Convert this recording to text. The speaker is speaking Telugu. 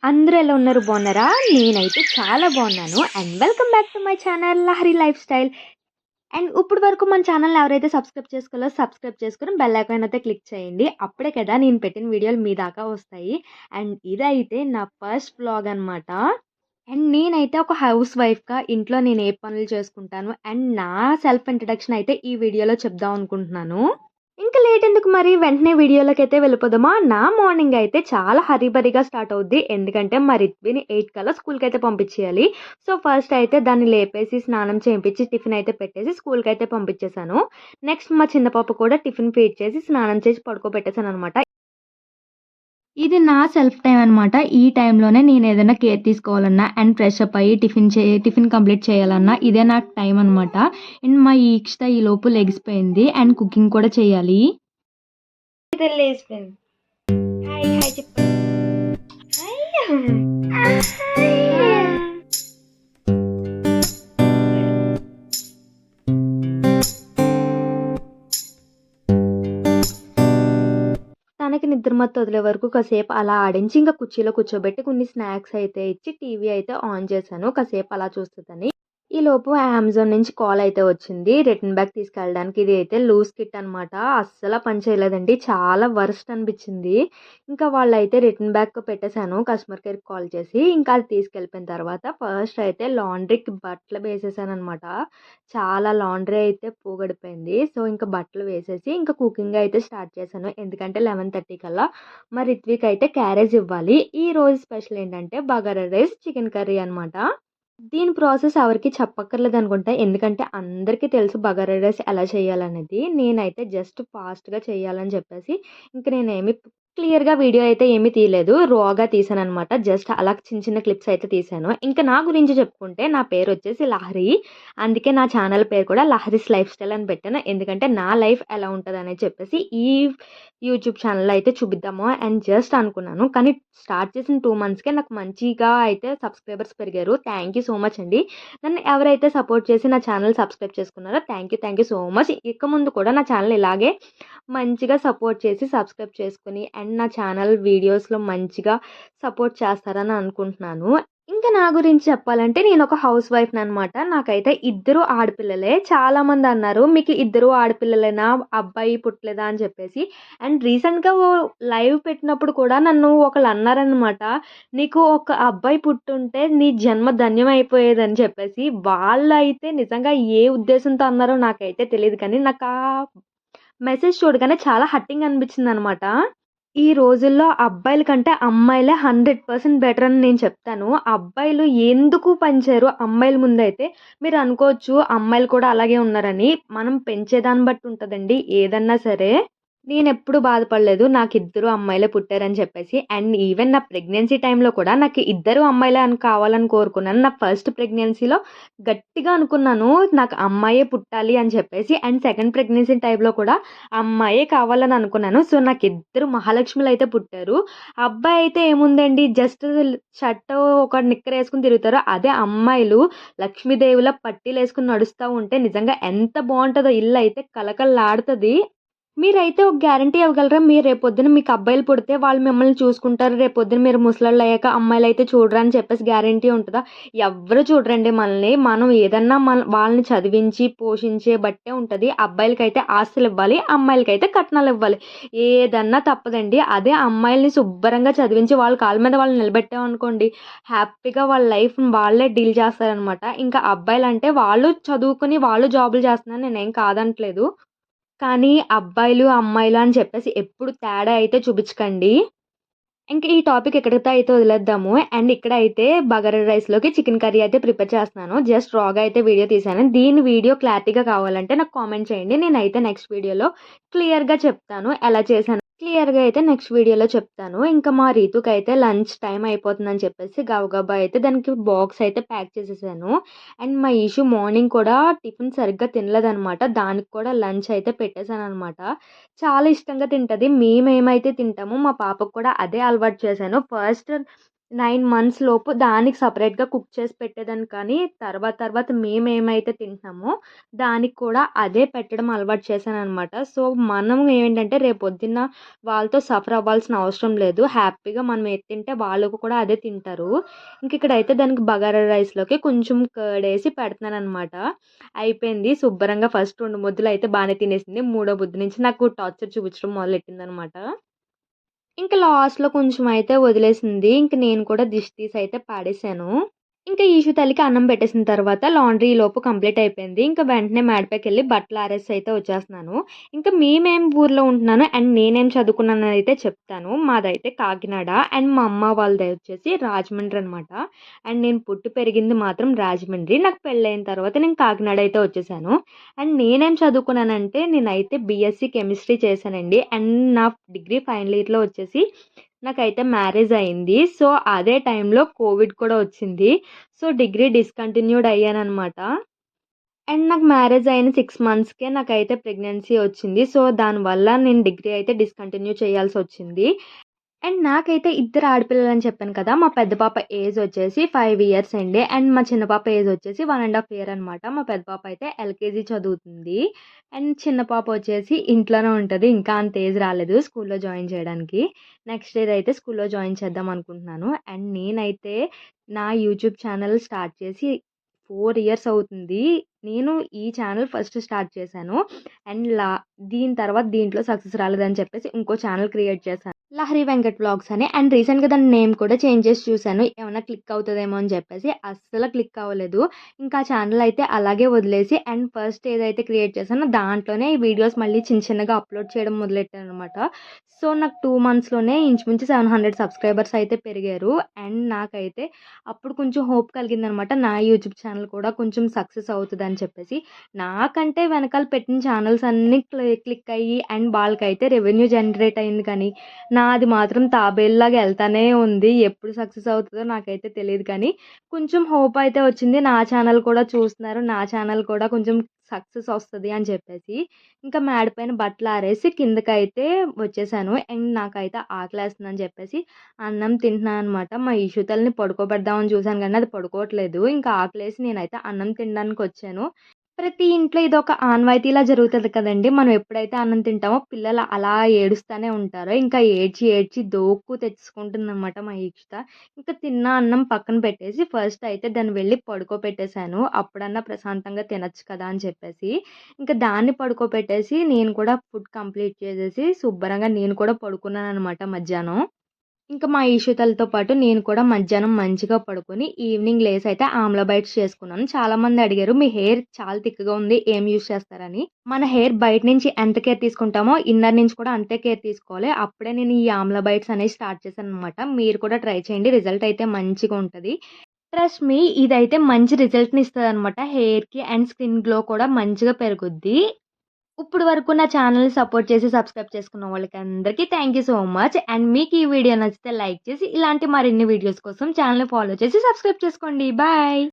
అందరూ ఎలా ఉన్నారు? బాగున్నారా? నేనైతే చాలా బాగున్నాను. And welcome back to my channel Lahari life style. And ఇప్పటి వరకు మన ఛానల్‌ని ఎవరైతే సబ్స్క్రైబ్ చేసుకోలో సబ్స్క్రైబ్ చేసుకొని బెల్ ఐకాన్ అయితే క్లిక్ చేయండి. అప్పుడే కదా నేను పెట్టిన వీడియోలు మీ దాకా వస్తాయి. అండ్ ఇదైతే నా ఫస్ట్ వ్లాగ్ అనమాట. అండ్ నేనైతే ఒక హౌస్ వైఫ్‌గా ఇంట్లో నేను ఏ పనులు చేసుకుంటాను అండ్ నా సెల్ఫ్ ఇంట్రడక్షన్ అయితే ఈ వీడియోలో చెప్దాం అనుకుంటున్నాను. ఇంక లేటెందుకు మరి వెంటనే వీడియోలోకైతే వెళ్ళిపోదామా? నా మార్నింగ్ అయితే చాలా హరీబరీగా స్టార్ట్ అవుద్ది. ఎందుకంటే మా రిత్విని 8 కల్లా స్కూల్‌కైతే పంపించేయాలి. సో, ఫస్ట్ అయితే దాన్ని లేపేసి, స్నానం చేయింపించి, టిఫిన్ అయితే పెట్టేసి స్కూల్‌కైతే పంపించేశాను. నెక్స్ట్ మా చిన్న పాప కూడా టిఫిన్ ఫీడ్ చేసి, స్నానం చేసి పడుకోబెట్టేశాననమాట. ఇది నా సెల్ఫ్ టైమ్ అనమాట. ఈ టైంలోనే నేనేదైనా కేర్ తీసుకోవాలన్నా అండ్ ఫ్రెష్ అప్ అయ్యి టిఫిన్ కంప్లీట్ చేయాలన్నా ఇదే నాకు టైం అనమాట. అండ్ మా ఈక్షిత ఈలోపు లెగిసిపోయింది అండ్ కుకింగ్ కూడా చేయాలి. లేసిపోయింది. హాయ్ హాయ్ చెప్పు. తనకి నిద్రమత్తు వదిలే వరకు కాసేపు అలా ఆడించి ఇంకా కుర్చీలో కూర్చోబెట్టి కొన్ని స్నాక్స్ అయితే ఇచ్చి టీవీ అయితే ఆన్ చేశాను. కాసేపు అలా చూస్తదని. ఈలోపు అమెజాన్ నుంచి కాల్ అయితే వచ్చింది. రిటర్న్ బ్యాక్ తీసుకెళ్ళడానికి. ఇది అయితే లూజ్ కిట్ అనమాట. అస్సల పని చేయలేదండి. చాలా వరస్ట్ అనిపించింది. ఇంకా వాళ్ళైతే రిటర్న్ బ్యాక్ పెట్టేశాను కస్టమర్ కేర్‌కి కాల్ చేసి. ఇంకా అది తీసుకెళ్ళిపోయిన తర్వాత ఫస్ట్ అయితే లాండ్రీకి బట్టలు వేసేసాననమాట. చాలా లాండ్రీ అయితే పోగడిపోయింది. సో, ఇంకా బట్టలు వేసేసి ఇంకా కుకింగ్ అయితే స్టార్ట్ చేశాను. ఎందుకంటే 11:30 కల్లా మా రిత్విక్ అయితే క్యారేజ్ ఇవ్వాలి. ఈరోజు స్పెషల్ ఏంటంటే బగారా రైస్, చికెన్ కర్రీ అనమాట. దీని ప్రాసెస్ ఎవరికీ చెప్పక్కర్లేదనుకుంటా. ఎందుకంటే అందరికీ తెలుసు బగారా రైస్ ఎలా చేయాలనేది. నేనైతే జస్ట్ ఫాస్ట్‌గా చేయాలని చెప్పేసి ఇంక నేనేమి క్లియర్‌గా వీడియో అయితే ఏమీ తీయలేదు. రా‌గా తీశాననమాట. జస్ట్ అలా చిన్న చిన్న క్లిప్స్ అయితే తీశాను. ఇంక నా గురించి చెప్పుకుంటే నా పేరొచ్చేసి లహరి. అందుకే నా ఛానల్ పేరు కూడా లహరీస్ లైఫ్ స్టైల్ అని పెట్టాను. ఎందుకంటే నా లైఫ్ ఎలా ఉంటదనేది చెప్పేసి ఈ యూట్యూబ్ ఛానల్‌లో అయితే చూపిద్దాము అని జస్ట్ అనుకున్నాను. కానీ స్టార్ట్ చేసిన 2 మంత్స్‌కే నాకు మంచిగా అయితే సబ్స్క్రైబర్స్ పెరిగారు. థ్యాంక్ యూ సో మచ్ అండి. నన్ను ఎవరైతే సపోర్ట్ చేసి నా ఛానల్ సబ్స్క్రైబ్ చేసుకున్నారో థ్యాంక్ యూ సో మచ్. ఇక ముందు కూడా నా ఛానల్ ఇలాగే మంచిగా సపోర్ట్ చేసి సబ్స్క్రైబ్ చేసుకొని అండ్ నా ఛానల్ వీడియోస్‌లో మంచిగా సపోర్ట్ చేస్తారని అనుకుంటున్నాను. ఇంకా నా గురించి చెప్పాలంటే నేనొక హౌస్ వైఫ్‌ననమాట. నాకైతే ఇద్దరు ఆడపిల్లలే. చాలామంది అన్నారు, "మీకు ఇద్దరు ఆడపిల్లలేనా? అబ్బాయి పుట్టలేదా?" అని చెప్పేసి. అండ్ రీసెంట్‌గా లైవ్ పెట్టినప్పుడు కూడా నన్ను ఒకళ్ళు అన్నారనమాట. "నీకు ఒక అబ్బాయి పుట్టుంటే నీ జన్మ ధన్యం అయిపోయేదని" చెప్పేసి. వాళ్ళైతే నిజంగా ఏ ఉద్దేశంతో అన్నారో నాకైతే తెలీదు కానీ నాకా మెసేజ్ చూడగానే చాలా హర్టింగ్ అనిపించిందనమాట. ఈ రోజుల్లో అబ్బాయిల కంటే అమ్మాయిలే 100% బెటర్ అని నేను చెప్తాను. అబ్బాయిలు ఎందుకు పంచారు అమ్మాయిల ముందైతే మీరు అనుకోవచ్చు అమ్మాయిలు కూడా అలాగే ఉన్నారని. మనం పెంచేదాన్ని బట్టి ఉంటదండి ఏదన్నా సరే. నేనెప్పుడు బాధపడలేదు. నాకిద్దరు అమ్మాయిలే పుట్టారని చెప్పేసి. అండ్ ఈవెన్ నా ప్రెగ్నెన్సీ టైమ్‌లో కూడా నాకు ఇద్దరు అమ్మాయిలే కావాలని కోరుకున్నాను. నా ఫస్ట్ ప్రెగ్నెన్సీలో గట్టిగా అనుకున్నాను. నాకు అమ్మాయే పుట్టాలి అని చెప్పేసి. అండ్ సెకండ్ ప్రెగ్నెన్సీ టైమ్‌లో కూడా అమ్మాయే కావాలని అనుకున్నాను. సో, నాకిద్దరు మహాలక్ష్ములైతే పుట్టారు. అబ్బాయి అయితే ఏముందండి జస్ట్ షర్టు, ఒక నిక్కర్ ఏసుకొని తిరుగుతారు. అదే అమ్మాయిలు లక్ష్మీదేవిలా పట్టీలేసుకొని నడుస్తా ఉంటే నిజంగా ఎంత బావుంటదో ఇల్లయితే కళకళలాడుతది. మీరైతే ఒక గ్యారంటీ ఇవ్వగలరా? మీరు రేపొద్దున మీకు అబ్బాయిలు పుడితే వాళ్ళు మిమ్మల్ని చూసుకుంటారు. రేపొద్దున మీరు ముసలోళ్ళయ్యాక అమ్మాయిలైతే చూడరు అని చెప్పేసి గ్యారంటీ ఉంటదా? ఎవ్వరు చూడరండి మనల్ని. మనం ఏదన్నా వాళ్ళని చదివించి, పోషించే బట్టే ఉంటది. అబ్బాయిలకైతే ఆస్తులివ్వాలి. అమ్మాయిలకైతే కట్నాలివ్వాలి. ఏదన్నా తప్పదండి. అదే అమ్మాయిల్ని శుభ్రంగా చదివించి వాళ్ళ కాళ్ళ మీద వాళ్ళు నిలబెట్టామనుకోండి, హ్యాపీగా వాళ్ళ లైఫ్‌ని వాళ్ళే డీల్ చేస్తారనమాట. ఇంకా అబ్బాయిలంటే వాళ్ళు చదువుకొని వాళ్ళు జాబులు చేస్తున్నారు. నేనేం కాదనట్లేదు. కానీ అబ్బాయిలు, అమ్మాయిలు అని చెప్పేసి ఎప్పుడు తేడా అయితే చూపిచ్చకండి. ఇంక ఈ టాపిక్ ఇక్కడితో అయితే వదిలేద్దాము. అండ్ ఇక్కడైతే బగారా రైస్‌లోకి చికెన్ కర్రీ అయితే ప్రిపేర్ చేస్తున్నాను. జస్ట్ రా‌గా అయితే వీడియో తీశాను. దీని వీడియో క్లారిటీగా కావాలంటే నాకు కామెంట్ చేయండి. నేనైతే నెక్స్ట్ వీడియోలో క్లియర్‌గా చెప్తాను ఎలా చేశాను. క్లియర్‌గా అయితే నెక్స్ట్ వీడియోలో చెప్తాను. ఇంకా మా రీతుకైతే లంచ్ టైమ్ అయిపోతుందని చెప్పేసి గబగబా అయితే దానికి బాక్స్ అయితే ప్యాక్ చేసేసాను. అండ్ మా ఇషు మార్నింగ్ కూడా టిఫిన్ సరిగ్గా తినలేదనమాట. దానికి కూడా లంచ్ అయితే పెట్టేసాననమాట. చాలా ఇష్టంగా తింటది. మేమేమైతే తింటామో మా పాపకు కూడా అదే అలవాటు చేశాను. ఫస్ట్ 9 మంత్స్ లోపు దానికి సెపరేట్‌గా కుక్ చేసి పెట్టేదాన్ని కానీ, తర్వాత మేమేమైతే తింటున్నామో, దానికి కూడా అదే పెట్టడం అలవాటు చేశాననమాట. సో, మనం ఏంటంటే రేపొద్దున్న వాళ్ళతో సఫర్ అవ్వాల్సిన అవసరం లేదు. హ్యాపీగా మనం ఏది తింటే వాళ్ళు కూడా అదే తింటారు. ఇక్కడైతే దానికి బగారా రైస్‌లోకి కొంచెం కర్డేసి పెడుతున్నాననమాట. అయిపోయింది. శుభ్రంగా ఫస్ట్ 2 ముద్దలైతే బానే తినేసింది. మూడో ముద్ద నుంచి నాకు టార్చర్ చూపించడం మొదలెట్టిందనమాట. లాస్ట్‌లో కొంచెం అయితే వదిలేసింది. నేను కూడా దిష్టి తీసైతే పాడేశాను. ఈషు తల్లికి అన్నం పెట్టేసిన తర్వాత లాండ్రీ ఈలోపు కంప్లీట్ అయిపోయింది. వెంటనే మేడపైకెళ్ళి బట్టలు ఆరేసి అయితే వచ్చేస్తున్నాను. మేమేం ఊర్లో ఉంటున్నాను అండ్ నేనేం చదువుకున్నాననైతే చెప్తాను. మాదైతే కాకినాడ అండ్ మా అమ్మ వాళ్ళది వచ్చేసి రాజమండ్రి అనమాట. నేను పుట్టి పెరిగింది మాత్రం రాజమండ్రి. నాకు పెళ్ళైన తర్వాత నేను కాకినాడ అయితే వచ్చేసాను. నేనేం చదువుకున్నానంటే నేనైతే బీఎస్సీ కెమిస్ట్రీ చేశానండి. నా డిగ్రీ ఫైనల్ ఇయర్‌లో వచ్చేసి నాకైతే మ్యారేజ్ అయింది. సో, అదే టైంలో కోవిడ్ కూడా వచ్చింది. సో, డిగ్రీ డిస్కంటిన్యూడ్ అయ్యాననమాట. నాకు మ్యారేజ్ అయిన 6 మంత్స్‌కే నాకైతే ప్రెగ్నెన్సీ వచ్చింది. సో, దానివల్ల నేను డిగ్రీ అయితే డిస్కంటిన్యూ చేయాల్సొచ్చింది. నాకైతే ఇద్దరు ఆడపిల్లలని చెప్పాను కదా! మా పెద్ద పాప ఏజ్ వచ్చేసి 5 ఇయర్స్ అండి. మా చిన్న పాప ఏజ్ వచ్చేసి 1 ½ ఇయర్ అనమాట. మా పెద్ద పాప అయితే ఎల్‌కేజీ చదువుతుంది. చిన్న పాప వచ్చేసి ఇంట్లోనే ఉంటది. ఇంకా అంత ఏజ్ రాలేదు స్కూల్‌లో జాయిన్ చేయడానికి. నెక్స్ట్ ఇయర్ అయితే స్కూల్‌లో జాయిన్ చేద్దాం అనుకుంటున్నాను. నేనైతే నా యూట్యూబ్ ఛానల్ స్టార్ట్ చేసి 4 ఇయర్స్ అవుతుంది. నేను ఈ ఛానల్ ఫస్ట్ స్టార్ట్ చేశాను. అండ్ లా దీని తర్వాత దీంట్లో సక్సెస్ రాలేదని చెప్పేసి ఇంకో ఛానల్ క్రియేట్ చేశాను. లహరి వెంకట్ వ్లాగ్స్ అని. రీసెంట్‌గా దాని నేమ్ కూడా చేంజ్ చేసి చూసాను. ఏమన్నా క్లిక్ అవుతదేమో అని చెప్పేసి. అస్సలు క్లిక్ అవ్వలేదు. ఆ ఛానల్ అయితే అలాగే వదిలేసి ఫస్ట్ ఏదైతే క్రియేట్ చేశానో దాంట్లోనే ఈ వీడియోస్ మళ్ళీ చిన్నగా అప్‌లోడ్ చేయడం మొదలెట్టాననమాట. సో, నాకు 2 మంత్స్‌లోనే ఇంచుమించు 700 సబ్స్క్రైబర్స్ అయితే పెరిగారు. నాకైతే అప్పుడు కొంచెం హోప్ కలిగిందనమాట. నా యూట్యూబ్ ఛానల్ కూడా కొంచెం సక్సెస్ అవుతదని చెప్పేసి. నాకంటే వెనకాల పెట్టిన ఛానల్స్ అన్నీ క్లిక్ అయ్యి వాళ్ళకైతే రెవెన్యూ జనరేట్ అయింది కానీ నాది మాత్రం తాబేలులాగా ఎళ్తానే ఉంది. ఎప్పుడు సక్సెస్ అవుతదో నాకైతే తెలీదు కానీ, కొంచెం హోప్ అయితే వచ్చింది. నా ఛానల్ కూడా చూస్తున్నారు. నా ఛానల్ కూడా కొంచెం సక్సెస్ వస్తది అని చెప్పేసి, మేడ పైన బట్టలారేసి కిందకైతే వచ్చేసాను. నాకైతే ఆకలేస్తుందని చెప్పేసి అన్నం తింటున్నాననమాట. మా ఇషుతల్ని పడుకోబెడదామని చూసాను కానీ అది పడుకోవట్లేదు. ఆకలేసి నేనైతే అన్నం తినడానికొచ్చాను. ప్రతి ఇంట్లో ఇదొక ఆనవాయితీలా జరుగుతది కదండీ! మనం ఎప్పుడైతే అన్నం తింటామో పిల్లలు అలా ఏడుస్తానే ఉంటారు. ఏడ్చి దోక్కు తెచ్చుకుంటుందనమాట మా ఈక్షిత. తిన్న అన్నం పక్కన పెట్టేసి ఫస్ట్ అయితే దాన్ని వెళ్ళి పడుకోబెట్టేసాను. అప్పుడన్నా ప్రశాంతంగా తినొచ్చు కదా! అని చెప్పేసి. దాన్ని పడుకోబెట్టేసి నేను కూడా ఫుడ్ కంప్లీట్ చేసేసి శుభ్రంగా నేను కూడా పడుకున్నాననమాట మధ్యాహ్నం. మా ఈషితలతో పాటు నేను కూడా మధ్యాహ్నం మంచిగా పడుకొని ఈవినింగ్ లేసైతే ఆమ్లా బైట్స్ చేసుకున్నాను. చాలామంది అడిగారు, "మీ హెయిర్ చాలా థిక్‌గా ఉంది. ఏం యూజ్ చేస్తారని?" మన హెయిర్ బయట నుంచి ఎంత కేర్ తీసుకుంటామో ఇన్నర్ నుంచి కూడా అంతే కేర్ తీసుకోవాలి. అప్పుడే నేను ఈ ఆమ్లా బైట్స్ అనేవి స్టార్ట్ చేశాననమాట. మీరు కూడా ట్రై చేయండి. రిజల్ట్ అయితే మంచిగా ఉంటది. ట్రస్ట్ మీ ఇదైతే మంచి రిజల్ట్‌ని ఇస్తదనమాట. హెయిర్‌కి స్కిన్ గ్లో కూడా మంచిగా పెరుగుద్ది. ఇప్పుడు వరకు నా ఛానెల్‌ని సపోర్ట్ చేసి సబ్స్క్రైబ్ చేసుకున్న వాళ్ళకి అందరికీ థ్యాంక్ యూ సో మచ్. మీకు ఈ వీడియో నచ్చితే లైక్ చేసి ఇలాంటి మరిన్ని వీడియోస్ కోసం ఛానెల్‌ని ఫాలో చేసి సబ్స్క్రైబ్ చేసుకోండి. బాయ్.